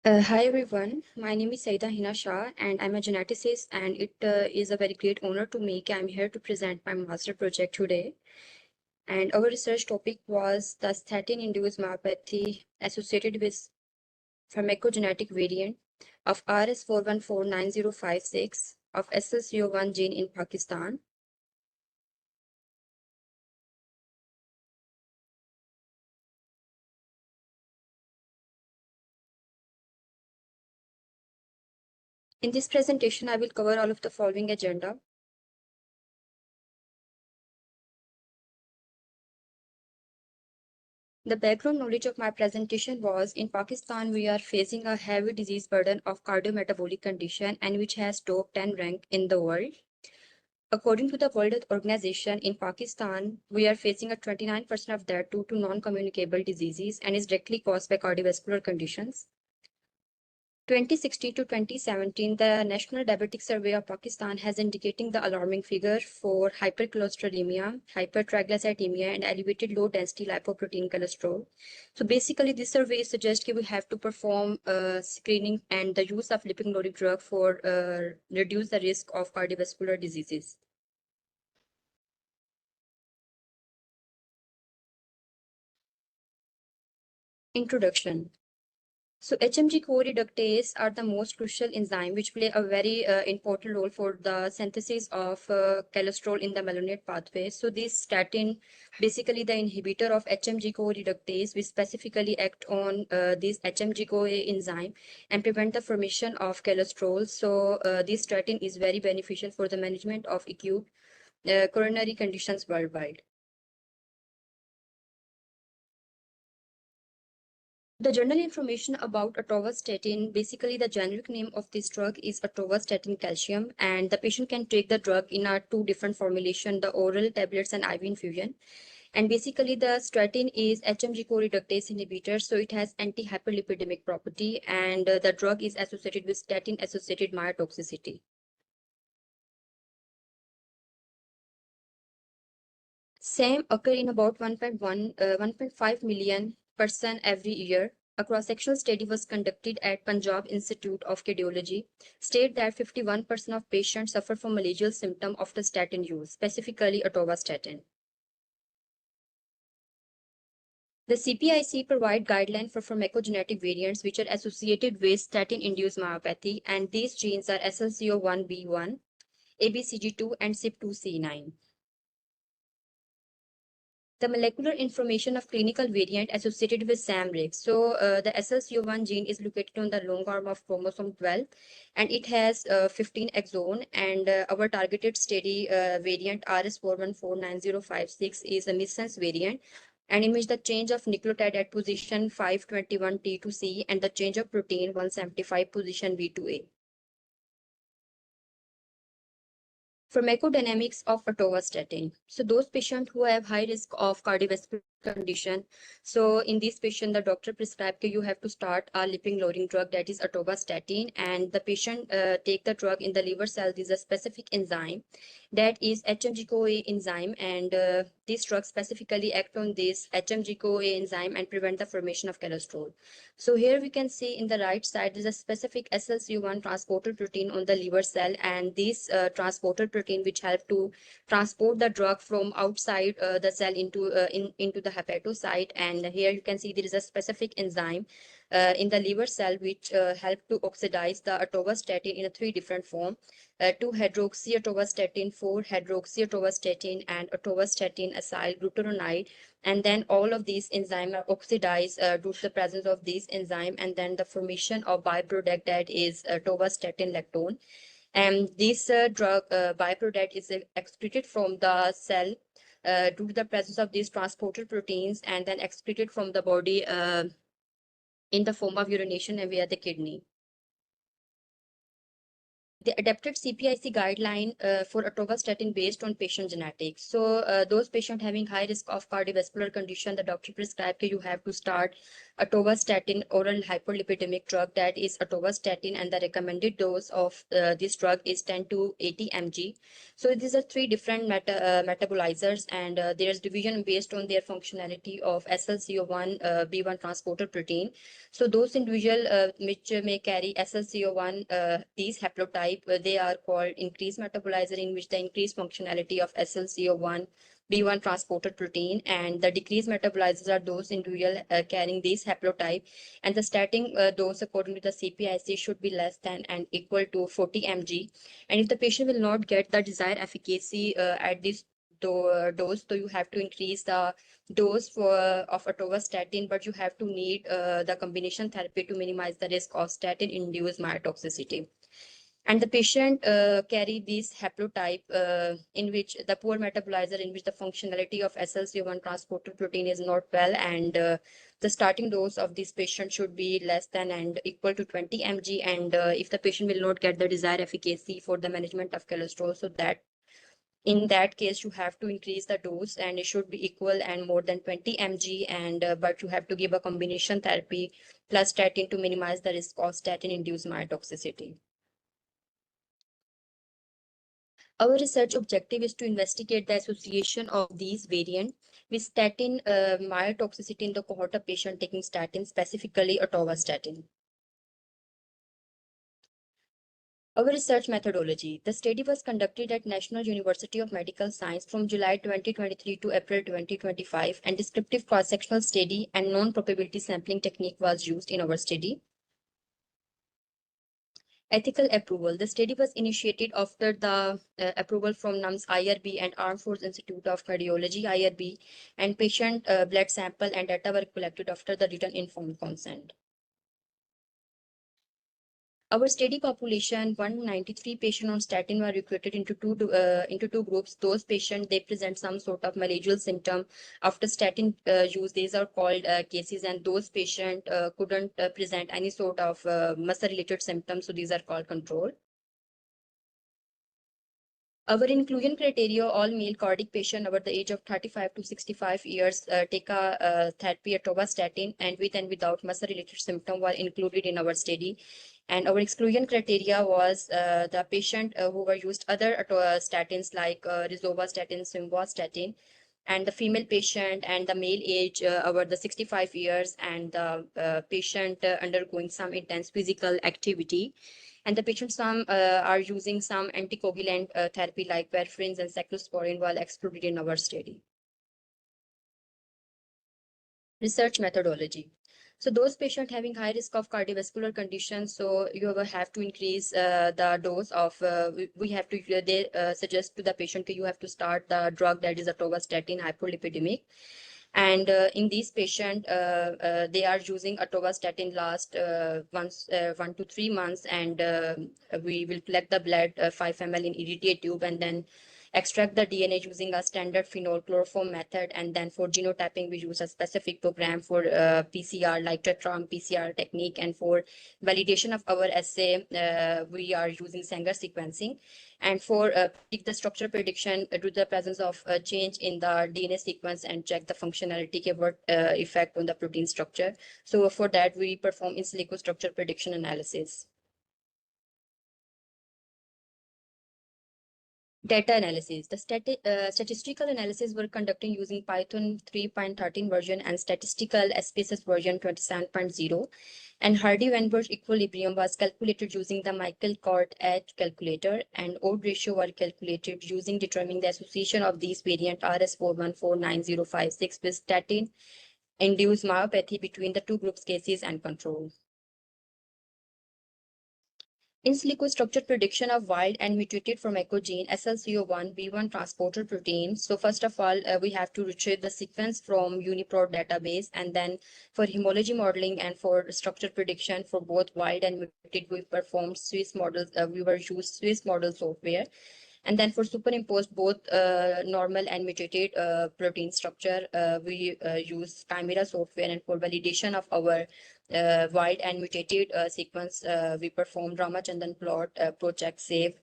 Hi everyone, my name is Saida Hina Shah and I'm a geneticist, and it is a very great honor to me. I'm here to present my master project today. And our research topic was the statin-induced myopathy associated with pharmacogenetic variant of RS4149056 of SLCO1 gene in Pakistan. In this presentation, I will cover all of the following agenda. The background knowledge of my presentation was in Pakistan, we are facing a heavy disease burden of cardiometabolic condition and which has top 10 rank in the world. According to the World Health Organization, in Pakistan, we are facing a 29% of that due to non-communicable diseases and is directly caused by cardiovascular conditions. 2016 to 2017, the National Diabetic Survey of Pakistan has indicating the alarming figure for hypercholesterolemia, hypertriglyceridemia, and elevated low-density lipoprotein cholesterol. So basically, this survey suggests that we have to perform screening and the use of lipid-lowering drug for reduce the risk of cardiovascular diseases. Introduction. So HMG co-reductase are the most crucial enzyme which play a very important role for the synthesis of cholesterol in the malonate pathway. So this statin, basically the inhibitor of HMG co-reductase, which specifically act on this HMG CoA enzyme and prevent the formation of cholesterol. So this statin is very beneficial for the management of acute coronary conditions worldwide. The general information about atorvastatin, basically the generic name of this drug is atorvastatin calcium, and the patient can take the drug in a two different formulation, the oral tablets and IV infusion. And basically the statin is HMG co-reductase inhibitor, so it has anti-hyperlipidemic property, and the drug is associated with statin-associated myotoxicity. Same occur in about 1.5 million person every year. A cross-sectional study was conducted at Punjab Institute of Cardiology, state that 51% of patients suffer from malleable symptom after statin use, specifically atorvastatin. The CPIC provide guidelines for pharmacogenetic variants which are associated with statin-induced myopathy, and these genes are SLCO1B1, ABCG2, and CYP2C9. The molecular information of clinical variant associated with SAMRIC. So the SLCO1 gene is located on the long arm of chromosome 12, and it has 15 exon, and our targeted steady variant RS4149056 is a missense variant, and in which the change of nucleotide at position 521 T to C and the change of protein 175 position B to A. Pharmacodynamics of atorvastatin. So those patients who have high risk of cardiovascular condition, so in this patient, the doctor prescribed you have to start a lipid lowering drug, that is atorvastatin, and the patient take the drug in the liver cell. This is a specific enzyme that is HMG CoA enzyme, and this drug specifically act on this HMG CoA enzyme and prevent the formation of cholesterol. So here we can see in the right side, there's a specific SLC1 transporter protein on the liver cell, and this transporter protein which help to transport the drug from outside the cell into the hepatocyte. And here you can see there is a specific enzyme in the liver cell which help to oxidize the atorvastatin in a three different form. 2-hydroxyatorvastatin, 4-hydroxyatorvastatin, and atorvastatin acyl glucuronide. And then all of these enzymes are oxidized due to the presence of these enzyme, and then the formation of byproduct that is atorvastatin lactone. And this drug byproduct is excreted from the cell due to the presence of these transporter proteins, and then excreted from the body in the form of urination and via the kidney. The adapted CPIC guideline for atorvastatin based on patient genetics. So those patients having high risk of cardiovascular condition, the doctor prescribed you have to start atorvastatin oral hypolipidemic drug, that is atorvastatin, and the recommended dose of this drug is 10 to 80 mg. So these are three different metabolizers, and there's division based on their functionality of SLCO1 B1 transporter protein. So those individual which may carry SLCO1, these haplotype, they are called increased metabolizer, in which the increased functionality of SLCO1 B1 transporter protein, and the decreased metabolizers are those individual carrying this haplotype, and the starting dose according to the CPIC should be less than and equal to 40 mg. And if the patient will not get the desired efficacy at this dose, so you have to increase the dose of atorvastatin, but you have to need the combination therapy to minimize the risk of statin-induced myotoxicity. And the patient carry this haplotype in which the poor metabolizer, in which the functionality of SLC1 transporter protein is not well, and the starting dose of this patient should be less than and equal to 20 mg. And if the patient will not get the desired efficacy for the management of cholesterol, so that in that case you have to increase the dose, and it should be equal and more than 20 mg, and but you have to give a combination therapy plus statin to minimize the risk of statin induced myotoxicity. Our research objective is to investigate the association of these variants with statin myotoxicity in the cohort of patients taking statin, specifically atorvastatin. Our research methodology. The study was conducted at National University of Medical Science from July 2023 to April 2025, and descriptive cross-sectional study and non-probability sampling technique was used in our study. Ethical approval. The study was initiated after the approval from NUMS IRB and Armed Forces Institute of Cardiology IRB, and patient blood sample and data were collected after the written informed consent. Our study population, 193 patients on statin, were recruited into two groups. Those patients, they present some sort of malleable symptom after statin use. These are called cases, and those patients couldn't present any sort of muscle-related symptoms. So these are called control. Our inclusion criteria: all male cardiac patients over the age of 35 to 65 years take a therapy atorvastatin, and with and without muscle-related symptom were included in our study. And our exclusion criteria was the patient who were used other statins like rosuvastatin, simvastatin, and the female patient, and the male age over the 65 years, and the patient undergoing some intense physical activity. And the patients some are using some anticoagulant therapy like warfarin and cyclosporin were excluded in our study. Research methodology. So those patients having high risk of cardiovascular conditions, so you will have to increase the dose of, we have to, they suggest to the patient that you have to start the drug that is atorvastatin hypolipidemic. And in these patients, they are using atorvastatin last 1 to 3 months, and we will collect the blood 5 ml in irradiate tube, and then extract the DNA using a standard phenol chloroform method. And then for genotyping, we use a specific program for PCR like tetramer PCR technique. And for validation of our assay, we are using Sanger sequencing. And for the structure prediction, due to the presence of a change in the DNA sequence, and check the functionality, what effect on the protein structure. So for that, we perform in silico structure prediction analysis. Data analysis. The statistical analysis were conducted using Python 3.13 version and statistical SPSS version 27.0. And Hardy-Weinberg equilibrium was calculated using the Michael-Cort H calculator, and odd ratio were calculated using determining the association of these variant RS4149056 with statin-induced myopathy between the two groups cases and control. In silico structure prediction of wild and mutated formicogene SLCO1 B1 transporter protein. So first of all, we have to retrieve the sequence from UniProt database, and then for homology modeling and for structure prediction for both wild and mutated, we performed Swiss models. We were used Swiss model software. And then for superimposed both normal and mutated protein structure, we use Chimera software. And for validation of our wild and mutated sequence, we performed Ramachandran plot, ProCheck Save.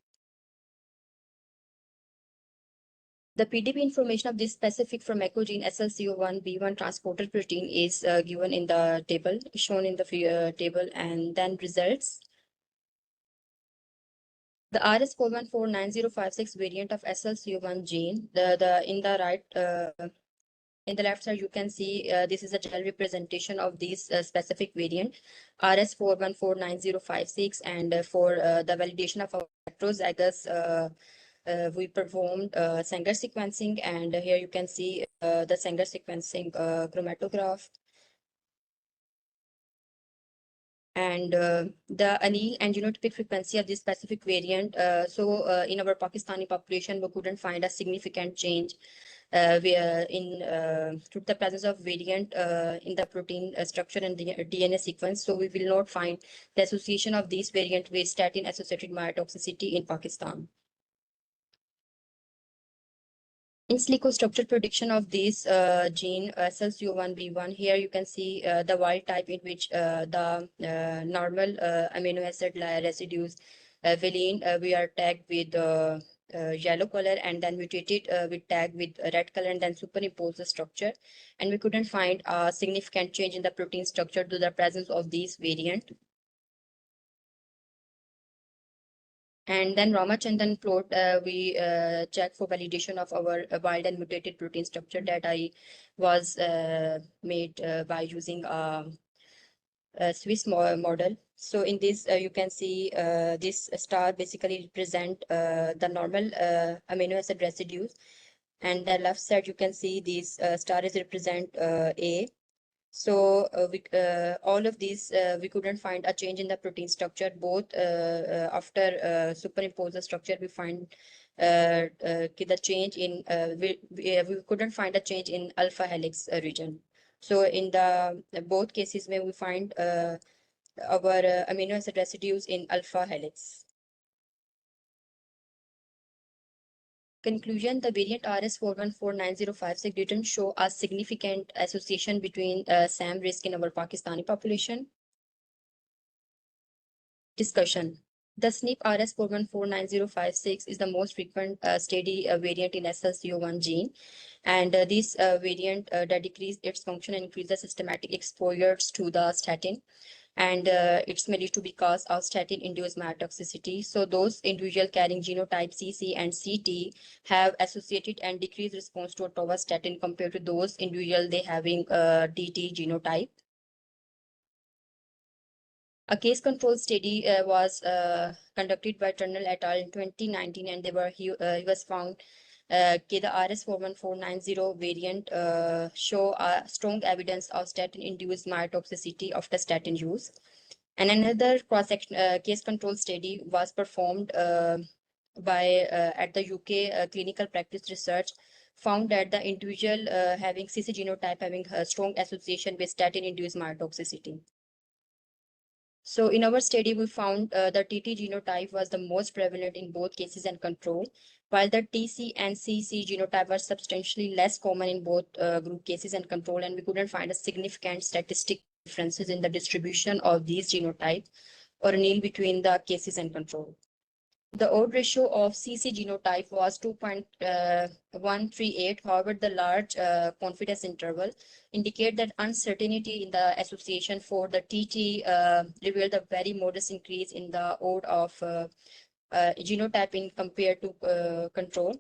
The PDB information of this specific from ecogene SLCO1B1 transporter protein is given in the table, shown in the table, and then results. The RS4149056 variant of SLCO1 gene, in the left side, you can see this is a gel representation of this specific variant, RS4149056. And for the validation of our heterozygous, we performed Sanger sequencing, and here you can see the Sanger sequencing chromatograph. And the allele and genotypic frequency of this specific variant. In our Pakistani population, we couldn't find a significant change through the presence of variant in the protein structure and DNA sequence. So we will not find the association of this variant with statin-associated myotoxicity in Pakistan. In silico structure prediction of this gene SLCO1B1, here you can see the wild type in which the normal amino acid residues valine we are tagged with yellow color, and then mutated with tag with red color, and then superimpose the structure. And we couldn't find a significant change in the protein structure due to the presence of these variant. And then Ramachandran plot, we check for validation of our wild and mutated protein structure that I was made by using a Swiss model. So in this, you can see this star basically represent the normal amino acid residues. And the left side, you can see these stars represent A. So all of these, we couldn't find a change in the protein structure. Both after superimpose the structure, we find the change in, we couldn't find a change in alpha helix region. So in the both cases, where we find our amino acid residues in alpha helix. Conclusion, the variant RS4149056 didn't show a significant association between SAM risk in our Pakistani population. Discussion. The SNP RS4149056 is the most frequent steady variant in SLCO1 gene. And this variant that decreases its function and increases systematic exposures to the statin. And it's mainly to be caused of statin-induced myotoxicity. So those individuals carrying genotype CC and CT have associated and decreased response to atorvastatin compared to those individuals they having DT genotype. A case control study was conducted by Turner et al. In 2019, and he was found the RS41490 variant show strong evidence of statin-induced myotoxicity after statin use. And another case control study was performed at the UK Clinical Practice Research, found that the individual having CC genotype having a strong association with statin-induced myotoxicity. So in our study, we found the TT genotype was the most prevalent in both cases and control, while the TC and CC genotype were substantially less common in both group cases and control, and we couldn't find a significant statistic differences in the distribution of these genotypes or nil between the cases and control. The odd ratio of CC genotype was 2.138. However, the large confidence interval indicate that uncertainty in the association for the TT revealed a very modest increase in the odd of genotyping compared to control.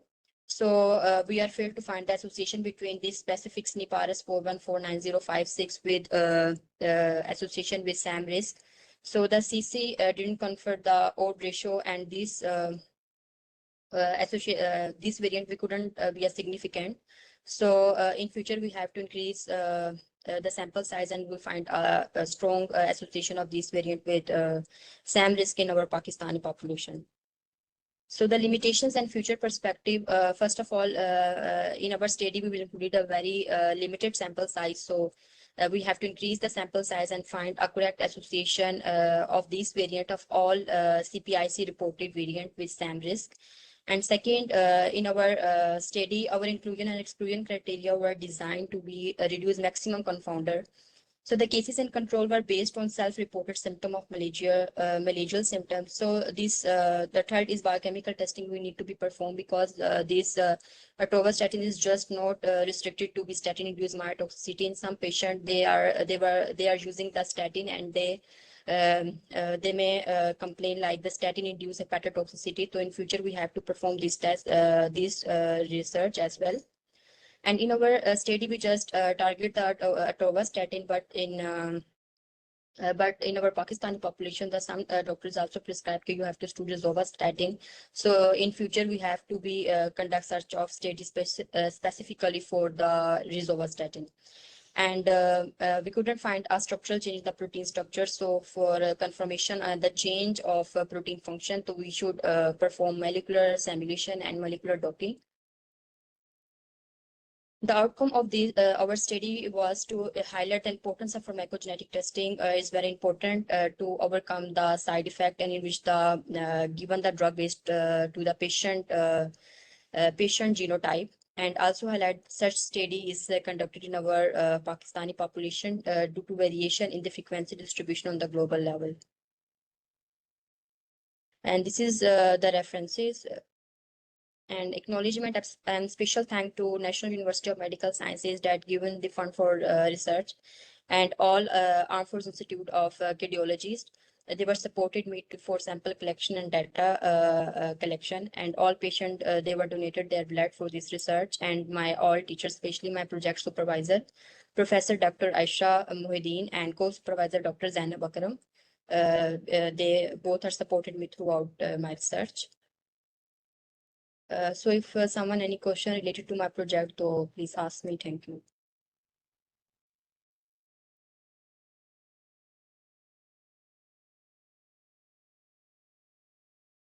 So we are failed to find the association between this specific SNP RS4149056 with association with SAM risk. So the CC didn't confer the odd ratio, and this this variant we couldn't be as significant. So in future we have to increase the sample size, and we'll find a strong association of this variant with SAM risk in our Pakistani population. So the limitations and future perspective, first of all, in our study, we will include a very limited sample size. So we have to increase the sample size and find a correct association of this variant of all CPIC reported variant with SAM risk. And second, in our study, our inclusion and exclusion criteria were designed to be reduce maximum confounder. So the cases in control were based on self-reported symptom of malarial symptoms. So this the third is biochemical testing we need to be performed, because this atorvastatin is just not restricted to be statin-induced myotoxicity. In some patient, they are using the statin, and they may complain like the statin-induced hepatotoxicity. So in future, we have to perform this test, this research as well. And in our study, we just target the atorvastatin, but in our Pakistani population, the some doctors also prescribe that you have to do rosuvastatin. So in future, we have to be conduct search of study specifically for the rosuvastatin. And we couldn't find a structural change in the protein structure. So for confirmation and the change of protein function, so we should perform molecular simulation and molecular docking. The outcome of our study was to highlight the importance of pharmacogenetic testing. Is very important to overcome the side effect, and in which the given the drug based to the patient genotype, and also highlight such study is conducted in our Pakistani population due to variation in the frequency distribution on the global level. And this is the references. And acknowledgement and special thank to National University of Medical Sciences that given the fund for research, and all Armed Forces Institute of Cardiologists. They were supported me for sample collection and data collection, and all patients they were donated their blood for this research. And my all teachers, especially my project supervisor, Professor Dr. Aisha Muhyiddin, and co-supervisor Dr. Zainab Akram. They both are supported me throughout my research. So if someone any question related to my project, so please ask me. Thank you.